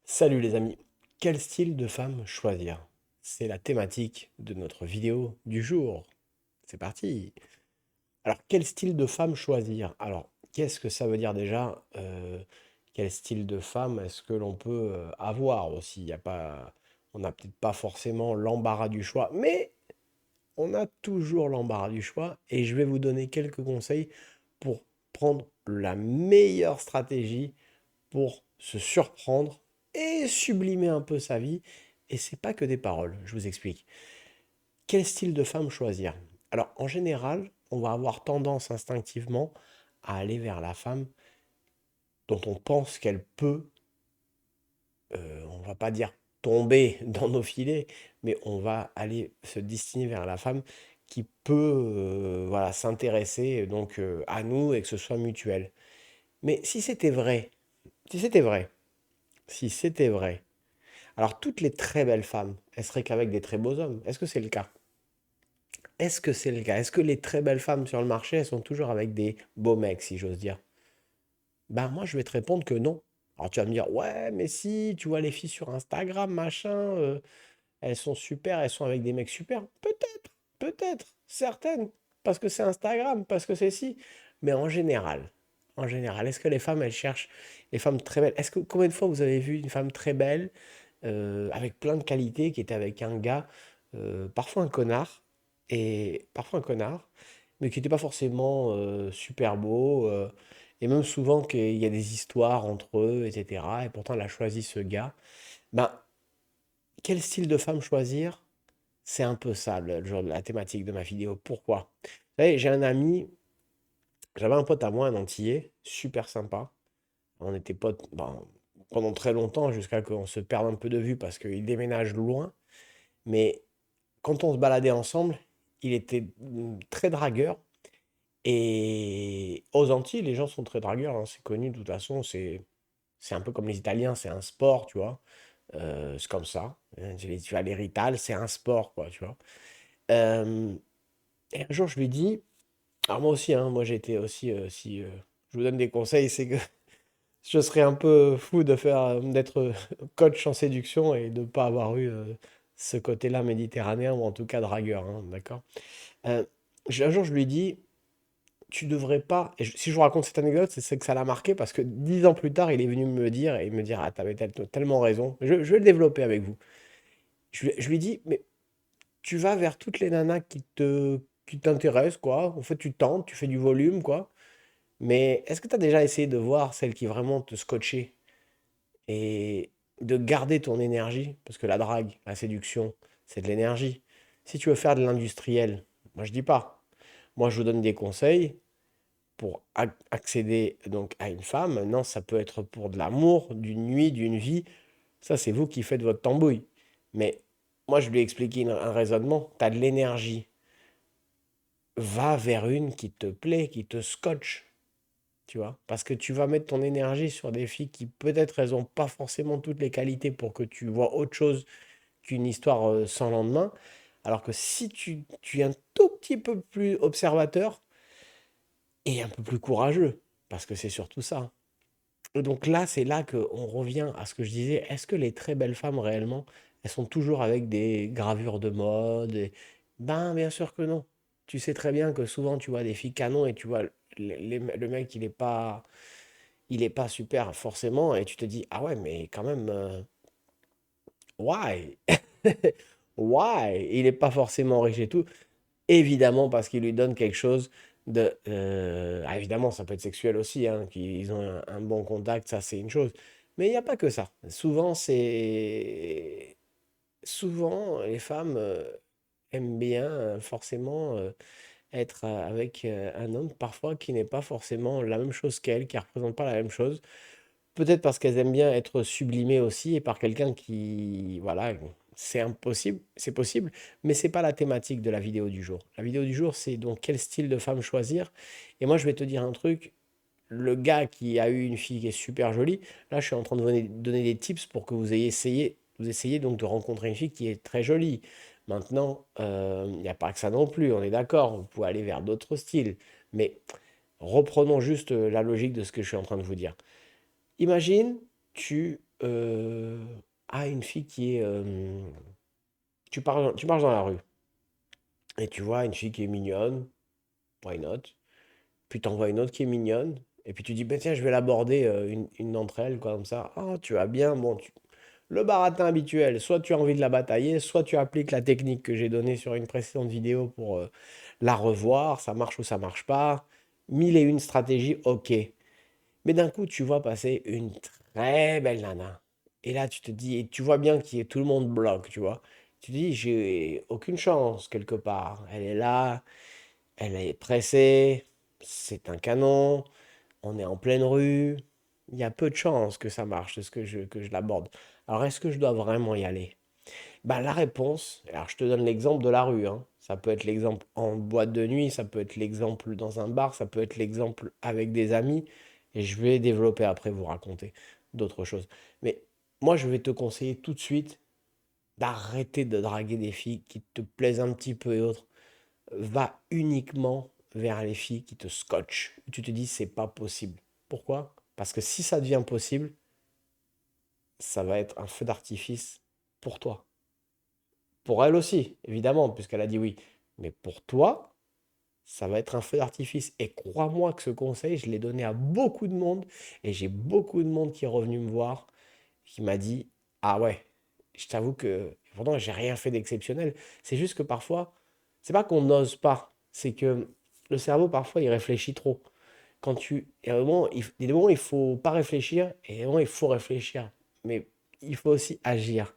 Salut les amis, quel style de femme choisir? C'est la thématique de notre vidéo du jour. C'est parti. Alors, quel style de femme choisir? Alors, qu'est-ce que ça veut dire déjà? Quel style de femme est-ce que l'on peut avoir aussi? Il y a pas, on n'a peut-être pas forcément l'embarras du choix, mais on a toujours l'embarras du choix et je vais vous donner quelques conseils pour prendre la meilleure stratégie pour se surprendre et sublimer un peu sa vie. Et c'est pas que des paroles, je vous explique. Quel style de femme choisir? Alors, en général, on va avoir tendance instinctivement à aller vers la femme dont on pense qu'elle peut, on va pas dire tomber dans nos filets, mais on va aller se destiner vers la femme qui peut voilà, s'intéresser donc à nous et que ce soit mutuel. Mais si c'était vrai, si c'était vrai, si c'était vrai, alors, toutes les très belles femmes, elles seraient qu'avec des très beaux hommes. Est-ce que c'est le cas? Est-ce que c'est le cas? Est-ce que les très belles femmes sur le marché, elles sont toujours avec des beaux mecs, si j'ose dire? Ben, moi, je vais te répondre que non. Alors, tu vas me dire, ouais, mais si, tu vois les filles sur Instagram, machin, elles sont super, elles sont avec des mecs super. Peut-être, certaines, parce que c'est Instagram, parce que c'est si. Mais en général, est-ce que les femmes, elles cherchent les femmes très belles? Combien de fois vous avez vu une femme très belle avec plein de qualités, qui était avec un gars, parfois un connard, mais qui n'était pas forcément super beau, et même souvent qu'il y a des histoires entre eux, etc. Et pourtant, elle a choisi ce gars. Ben, quel style de femme choisir? C'est un peu ça, la thématique de ma vidéo. Pourquoi? Vous savez, j'avais un pote à moi, un Antillais, super sympa. On était potes ben, pendant très longtemps, jusqu'à qu'on se perde un peu de vue parce qu'il déménage loin. Mais quand on se baladait ensemble, il était très dragueur. Et aux Antilles, les gens sont très dragueurs, hein, c'est connu de toute façon. C'est un peu comme les Italiens, c'est un sport, tu vois. C'est comme ça. Tu vas à l'héritage, c'est un sport, quoi, tu vois. Euh, et un jour, je lui dis, alors moi aussi, hein, moi j'ai été aussi, si je vous donne des conseils, c'est que je serais un peu fou d'être coach en séduction et de ne pas avoir eu ce côté-là méditerranéen, ou en tout cas dragueur, hein, d'accord? Euh, un jour, je lui dis, tu devrais pas. Si je vous raconte cette anecdote, c'est que ça l'a marqué parce que 10 ans plus tard, il est venu me dire et me dire, ah, t'avais tellement raison. Je vais le développer avec vous. Je lui dis, mais tu vas vers toutes les nanas qui t'intéressent, quoi. En fait, tu tentes, tu fais du volume, quoi. Mais est-ce que tu as déjà essayé de voir celles qui vraiment te scotchaient et de garder ton énergie? Parce que la drague, la séduction, c'est de l'énergie. Si tu veux faire de l'industriel, moi je dis pas. Moi je vous donne des conseils pour accéder donc à une femme. Maintenant, ça peut être pour de l'amour, d'une nuit, d'une vie. Ça, c'est vous qui faites votre tambouille. Mais moi, je lui ai expliqué un raisonnement. Tu as de l'énergie. Va vers une qui te plaît, qui te scotche. Tu vois? Parce que tu vas mettre ton énergie sur des filles qui, peut-être, elles n'ont pas forcément toutes les qualités pour que tu vois autre chose qu'une histoire sans lendemain. Alors que si tu es un tout petit peu plus observateur et un peu plus courageux, parce que c'est surtout ça. Et donc là, c'est là qu'on revient à ce que je disais. Est-ce que les très belles femmes, réellement, elles sont toujours avec des gravures de mode Ben, bien sûr que non. Tu sais très bien que souvent, tu vois des filles canons et tu vois le mec, il est pas super forcément. Et tu te dis, ah ouais, mais quand même, why? Why? Il n'est pas forcément riche et tout. Évidemment, parce qu'il lui donne quelque chose de... ah, évidemment, ça peut être sexuel aussi, hein, qu'ils ont un bon contact, ça c'est une chose. Mais il n'y a pas que ça. Souvent, les femmes aiment bien forcément être avec un homme parfois qui n'est pas forcément la même chose qu'elles, qui ne représente pas la même chose. Peut-être parce qu'elles aiment bien être sublimées aussi et par quelqu'un qui, voilà, c'est impossible, c'est possible, mais c'est pas la thématique de la vidéo du jour. La vidéo du jour, c'est donc quel style de femme choisir. Et moi, je vais te dire un truc. Le gars qui a eu une fille qui est super jolie, là, je suis en train de vous donner des tips pour que vous essayez donc de rencontrer une fille qui est très jolie. Maintenant, il n'y a pas que ça non plus, on est d'accord. Vous pouvez aller vers d'autres styles, mais reprenons juste la logique de ce que je suis en train de vous dire. Imagine, tu euh, à une fille qui est... tu marches dans la rue et tu vois une fille qui est mignonne, why not? Puis t'en vois une autre qui est mignonne, et puis tu dis, ben tiens, je vais l'aborder, une d'entre elles, quoi, comme ça. Ah, tu vas bien, bon, le baratin habituel, soit tu as envie de la batailler, soit tu appliques la technique que j'ai donnée sur une précédente vidéo pour la revoir, ça marche ou ça marche pas. Mille et une stratégies, ok. Mais d'un coup, tu vois passer une très belle nana. Et là, tu te dis, et tu vois bien que tout le monde bloque, tu vois. Tu te dis, j'ai aucune chance quelque part. Elle est là, elle est pressée, c'est un canon, on est en pleine rue. Il y a peu de chances que ça marche, que je l'aborde. Alors, est-ce que je dois vraiment y aller? Bah, la réponse, alors je te donne l'exemple de la rue, hein. Ça peut être l'exemple en boîte de nuit, ça peut être l'exemple dans un bar, ça peut être l'exemple avec des amis. Et je vais développer après, vous raconter d'autres choses. Mais moi, je vais te conseiller tout de suite d'arrêter de draguer des filles qui te plaisent un petit peu et autres. Va uniquement vers les filles qui te scotchent. Tu te dis, c'est pas possible. Pourquoi? Parce que si ça devient possible, ça va être un feu d'artifice pour toi. Pour elle aussi, évidemment, puisqu'elle a dit oui. Mais pour toi, ça va être un feu d'artifice. Et crois-moi que ce conseil, je l'ai donné à beaucoup de monde. Et j'ai beaucoup de monde qui est revenu me voir, qui m'a dit, ah ouais, je t'avoue que pourtant, j'ai rien fait d'exceptionnel. C'est juste que parfois, c'est pas qu'on n'ose pas, c'est que le cerveau, parfois, il réfléchit trop. Il y a des moments, il faut pas réfléchir, et des moments, il faut réfléchir. Mais il faut aussi agir.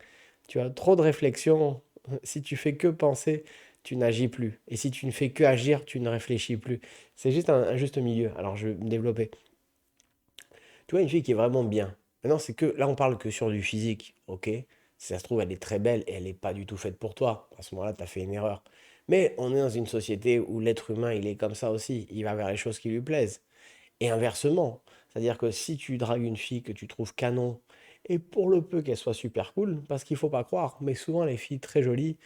Tu as trop de réflexion. Si tu fais que penser, tu n'agis plus. Et si tu ne fais que agir, tu ne réfléchis plus. C'est juste un juste milieu. Alors, je vais me développer. Tu vois, une fille qui est vraiment bien. Maintenant, c'est que là, on parle que sur du physique, ok? Si ça se trouve, elle est très belle et elle n'est pas du tout faite pour toi. À ce moment-là, tu as fait une erreur. Mais on est dans une société où l'être humain, il est comme ça aussi. Il va vers les choses qui lui plaisent. Et inversement, c'est-à-dire que si tu dragues une fille que tu trouves canon, et pour le peu qu'elle soit super cool, parce qu'il faut pas croire, mais souvent les filles très jolies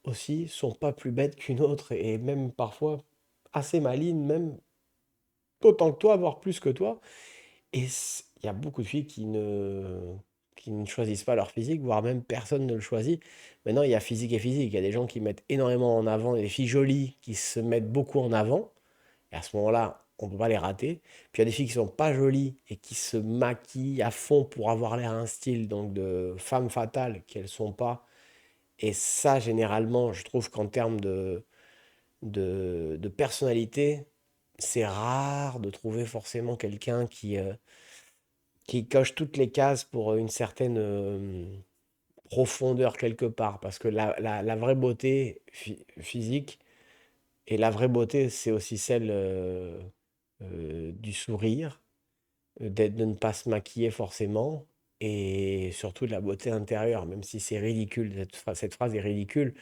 aussi sont pas plus bêtes qu'une autre, et même parfois assez malines, même autant que toi, voire plus que toi. Et il y a beaucoup de filles qui ne choisissent pas leur physique, voire même personne ne le choisit. Maintenant, il y a physique et physique. Il y a des gens qui mettent énormément en avant, des filles jolies qui se mettent beaucoup en avant. Et à ce moment-là, on ne peut pas les rater. Puis il y a des filles qui sont pas jolies et qui se maquillent à fond pour avoir l'air un style donc de femme fatale qu'elles sont pas. Et ça, généralement, je trouve qu'en termes de personnalité, c'est rare de trouver forcément quelqu'un qui coche toutes les cases pour une certaine profondeur quelque part. Parce que la vraie beauté physique et la vraie beauté, c'est aussi celle du sourire, de ne pas se maquiller forcément, et surtout de la beauté intérieure, même si c'est ridicule, cette phrase est ridicule,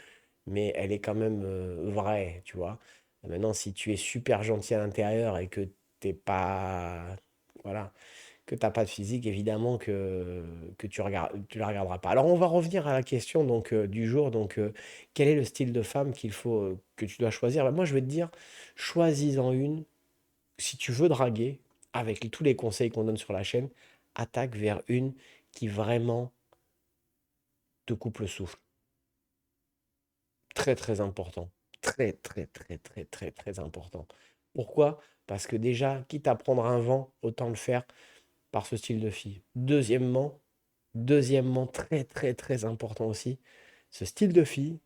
mais elle est quand même vraie, tu vois. Maintenant, si tu es super gentil à l'intérieur et que t'es pas, voilà, que t'as pas de physique, évidemment que tu la regarderas pas. Alors, on va revenir à la question donc du jour. Donc, quel est le style de femme qu'il faut que tu dois choisir? Bah, moi, je vais te dire, choisis-en une si tu veux draguer, avec tous les conseils qu'on donne sur la chaîne, attaque vers une qui vraiment te coupe le souffle. Très très important. Très très très très très très important. Pourquoi? Parce que déjà, quitte à prendre un vent, autant le faire par ce style de fille. Deuxièmement, très très très important aussi, ce style de fille,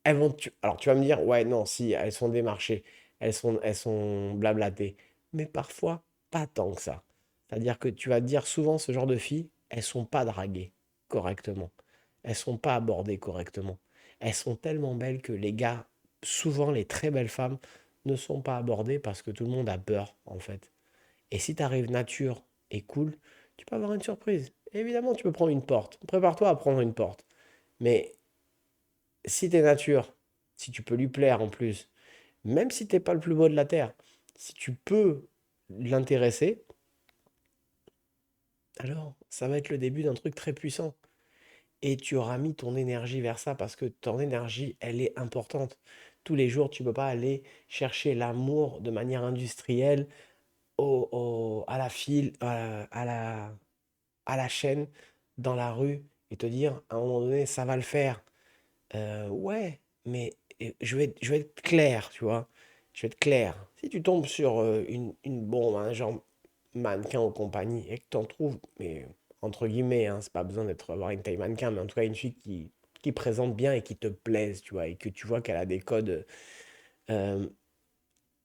alors tu vas me dire, ouais, non, si, elles sont démarchées, elles sont blablatées. Mais parfois, pas tant que ça. C'est-à-dire que tu vas dire souvent ce genre de filles, elles sont pas draguées correctement. Elles sont pas abordées correctement. Elles sont tellement belles que les gars, souvent les très belles femmes, ne sont pas abordées parce que tout le monde a peur, en fait. Et si tu arrives nature et cool, tu peux avoir une surprise. Évidemment, tu peux prendre une porte. Prépare-toi à prendre une porte. Mais si t'es nature, si tu peux lui plaire en plus, même si t'es pas le plus beau de la terre, si tu peux l'intéresser, alors ça va être le début d'un truc très puissant. Et tu auras mis ton énergie vers ça parce que ton énergie, elle est importante. Tous les jours, tu ne peux pas aller chercher l'amour de manière industrielle à la file, à la chaîne, dans la rue, et te dire, à un moment donné, ça va le faire. Ouais, mais je vais être clair, tu vois. Je vais être clair. Si tu tombes sur une bombe, hein, genre mannequin ou compagnie, et que t'en trouves, mais entre guillemets, hein, c'est pas besoin d'être avoir une taille mannequin, mais en tout cas une fille qui présente bien et qui te plaise, tu vois, et que tu vois qu'elle a des codes. euh,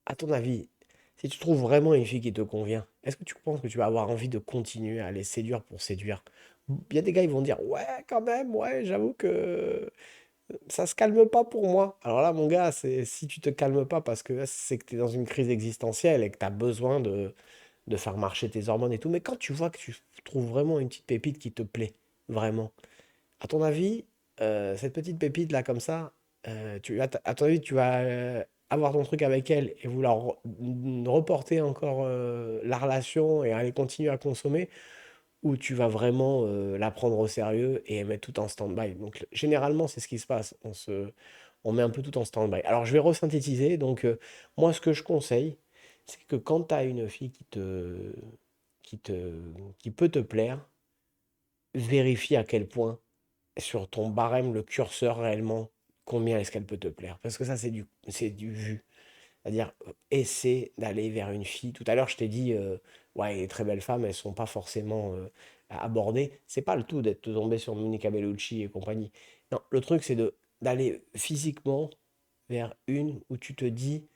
à ton avis, si tu trouves vraiment une fille qui te convient, est-ce que tu penses que tu vas avoir envie de continuer à les séduire pour séduire? Il y a des gars, ils vont dire, ouais, quand même, ouais, j'avoue que ça se calme pas pour moi. Alors là, mon gars, c'est si tu te calmes pas parce que c'est que tu es dans une crise existentielle et que tu as besoin de faire marcher tes hormones et tout. Mais quand tu vois que tu trouves vraiment une petite pépite qui te plaît, vraiment, à ton avis, cette petite pépite là comme ça, à ton avis, tu vas avoir ton truc avec elle et vouloir reporter encore la relation et aller continuer à consommer, ou tu vas vraiment la prendre au sérieux et mettre tout en stand-by. Donc généralement, c'est ce qui se passe. On met un peu tout en stand-by. Alors je vais resynthétiser. Donc moi, ce que je conseille, c'est que quand tu as une fille qui te, qui peut te plaire, vérifie à quel point sur ton barème, le curseur réellement, combien est-ce qu'elle peut te plaire. Parce que ça, c'est du vu. C'est-à-dire, essaie d'aller vers une fille. Tout à l'heure, je t'ai dit, ouais, les très belles femmes, elles sont pas forcément abordées. C'est pas le tout d'être tombé sur Monica Bellucci et compagnie. Non, le truc, c'est d'aller physiquement vers une où tu te dis,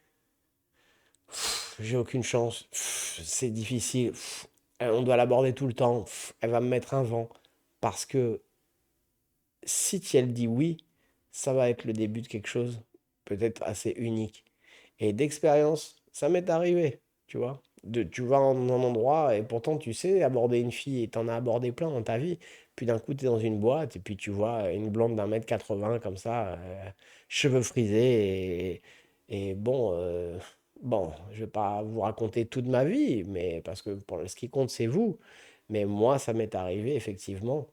j'ai aucune chance, c'est difficile, on doit l'aborder tout le temps, elle va me mettre un vent. Parce que si elle dit oui, ça va être le début de quelque chose peut-être assez unique. Et d'expérience, ça m'est arrivé, tu vois. Tu vas en un endroit et pourtant tu sais aborder une fille et t'en as abordé plein dans ta vie. Puis d'un coup, tu es dans une boîte et puis tu vois une blonde d'1 m 80 comme ça, cheveux frisés et bon, bon, je vais pas vous raconter toute ma vie, mais parce que pour ce qui compte, c'est vous. Mais moi, ça m'est arrivé effectivement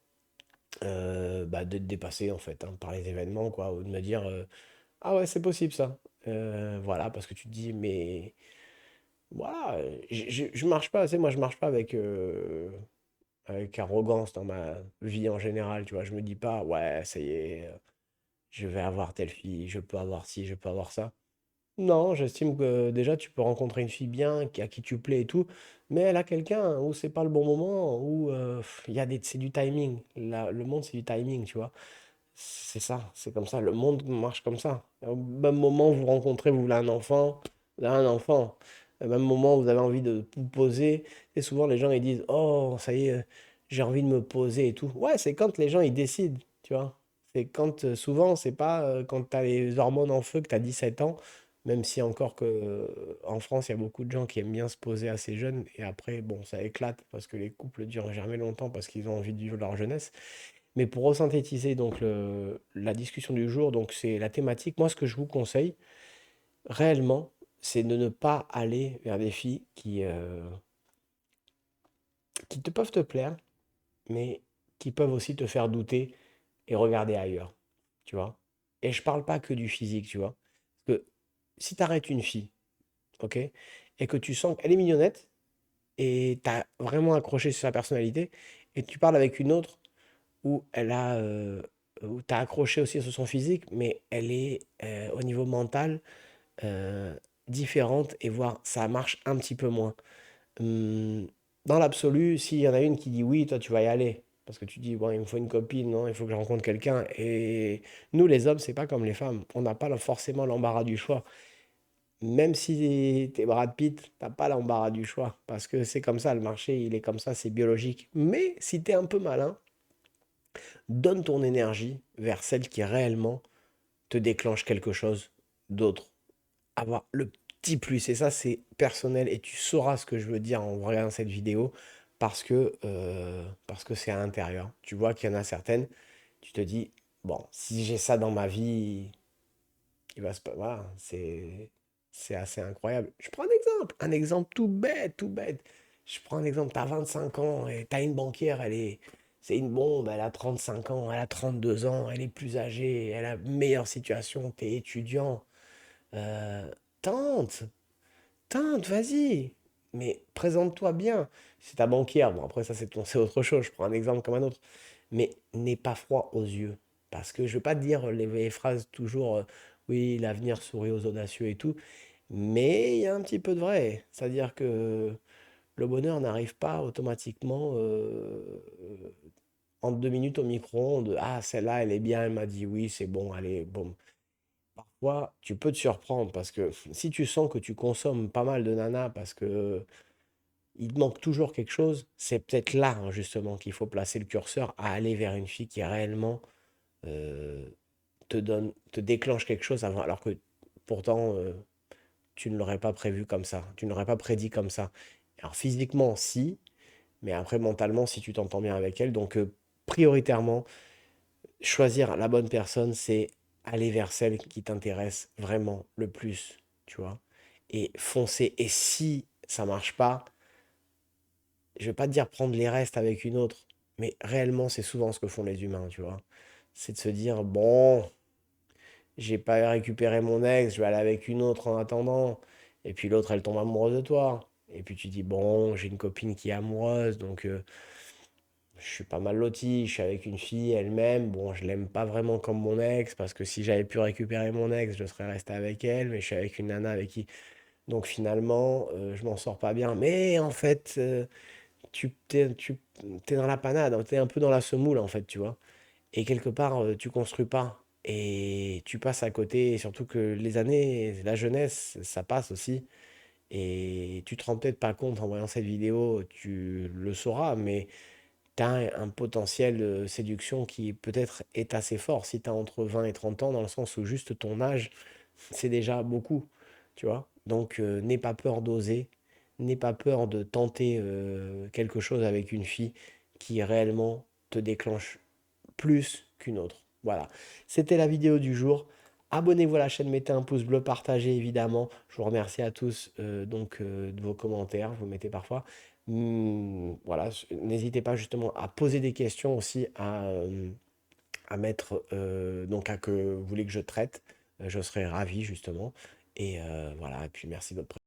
bah, d'être dépassé en fait hein, par les événements, quoi, ou de me dire ah ouais, c'est possible ça. Voilà, parce que tu te dis, mais voilà, je marche pas, tu sais, moi je marche pas avec arrogance dans ma vie en général, tu vois. Je me dis pas, ouais, ça y est, je vais avoir telle fille, je peux avoir ci, je peux avoir ça. Non, j'estime que déjà tu peux rencontrer une fille bien, à qui tu plais et tout, mais elle a quelqu'un où c'est pas le bon moment, où il y a c'est du timing. Le monde, c'est du timing, tu vois. C'est ça, c'est comme ça. Le monde marche comme ça. Au même moment où vous rencontrez, vous voulez un enfant, vous avez un enfant. Au même moment où vous avez envie de vous poser, et souvent les gens ils disent, oh, ça y est, j'ai envie de me poser et tout. Ouais, c'est quand les gens ils décident, tu vois. C'est quand, souvent, c'est pas quand tu as les hormones en feu, que tu as 17 ans, même si encore que en France, il y a beaucoup de gens qui aiment bien se poser assez jeunes, et après, bon, ça éclate parce que les couples durent jamais longtemps parce qu'ils ont envie de vivre leur jeunesse. Mais pour resynthétiser donc la discussion du jour, donc c'est la thématique. Moi, ce que je vous conseille réellement, c'est de ne pas aller vers des filles qui te peuvent te plaire, mais qui peuvent aussi te faire douter et regarder ailleurs, tu vois. Et je parle pas que du physique, tu vois. Parce que si tu arrêtes une fille, ok, et que tu sens qu'elle est mignonnette et tu as vraiment accroché sur sa personnalité, et tu parles avec une autre où où tu as accroché aussi sur son physique, mais elle est au niveau mental euh, différente et voire ça marche un petit peu moins. Hum, Dans l'absolu, s'il y en a une qui dit oui, toi tu vas y aller. Parce que tu dis, bon, il me faut une copine, non, il faut que je rencontre quelqu'un. Et nous, les hommes, c'est pas comme les femmes. On n'a pas forcément l'embarras du choix. Même si t'es Brad Pitt, t'as pas l'embarras du choix. Parce que c'est comme ça, le marché, il est comme ça, c'est biologique. Mais si t'es un peu malin, donne ton énergie vers celle qui réellement te déclenche quelque chose d'autre. Avoir le petit plus, et ça c'est personnel, et tu sauras ce que je veux dire en regardant cette vidéo, parce que c'est à l'intérieur. Tu vois qu'il y en a certaines, tu te dis, bon, si j'ai ça dans ma vie, il va se pas. Voilà, c'est assez incroyable. Je prends un exemple tout bête, tout bête. Je prends un exemple, tu as 25 ans et tu as une banquière, c'est une bombe, elle a 35 ans, elle a 32 ans, elle est plus âgée, elle a une meilleure situation, tu es étudiant. Euh, tente, tente, vas-y. mais présente-toi bien. C'est ta banquière, bon après ça c'est autre chose, je prends un exemple comme un autre. Mais n'aie pas froid aux yeux. Parce que je veux pas te dire les phrases toujours, oui, l'avenir sourit aux audacieux et tout, mais il y a un petit peu de vrai. C'est-à-dire que le bonheur n'arrive pas automatiquement en 2 minutes au micro-ondes. Ah, celle-là, elle est bien, elle m'a dit oui, c'est bon, allez, bon. Parfois, tu peux te surprendre parce que si tu sens que tu consommes pas mal de nanas parce que il te manque toujours quelque chose, c'est peut-être là, hein, justement, qu'il faut placer le curseur à aller vers une fille qui réellement euh, te déclenche quelque chose avant, alors que pourtant, tu ne l'aurais pas prévu comme ça, tu ne l'aurais pas prédit comme ça. Alors physiquement, si, mais après mentalement, si tu t'entends bien avec elle. Donc prioritairement, choisir la bonne personne, c'est aller vers celle qui t'intéresse vraiment le plus, tu vois. Et foncer. Et si ça marche pas, je vais pas te dire prendre les restes avec une autre, mais réellement, c'est souvent ce que font les humains, tu vois. C'est de se dire, bon, j'ai pas récupéré mon ex, je vais aller avec une autre en attendant. Et puis l'autre, elle tombe amoureuse de toi. Et puis tu dis, bon, j'ai une copine qui est amoureuse, donc je suis pas mal loti, je suis avec une fille elle-même. Bon, je l'aime pas vraiment comme mon ex, parce que si j'avais pu récupérer mon ex, je serais resté avec elle, mais je suis avec une nana avec qui... Donc finalement, je m'en sors pas bien. Mais en fait, t'es dans la panade, hein, t'es un peu dans la semoule, en fait, tu vois. Et quelque part, tu construis pas. Et tu passes à côté, et surtout que les années, la jeunesse, ça passe aussi. Et tu te rends peut-être pas compte en voyant cette vidéo, tu le sauras, mais tu as un potentiel de séduction qui peut-être est assez fort si tu as entre 20 et 30 ans, dans le sens où juste ton âge, c'est déjà beaucoup, tu vois. Donc n'aie pas peur d'oser, n'aie pas peur de tenter quelque chose avec une fille qui réellement te déclenche plus qu'une autre. Voilà, c'était la vidéo du jour. Abonnez-vous à la chaîne, mettez un pouce bleu, partagez évidemment. Je vous remercie à tous de vos commentaires, vous mettez parfois. Voilà, n'hésitez pas justement à poser des questions aussi à mettre, donc à que vous voulez que je traite. Je serai ravi justement. Et voilà, et puis merci de votre présence.